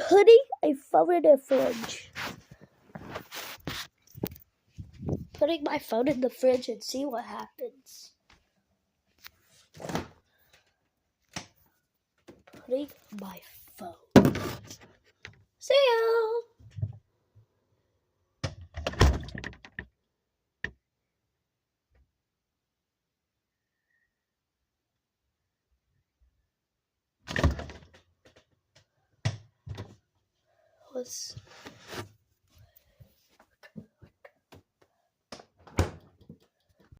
Putting a phone in the fridge. Putting my phone in the fridge and see what happens. Putting my phone. See ya! Was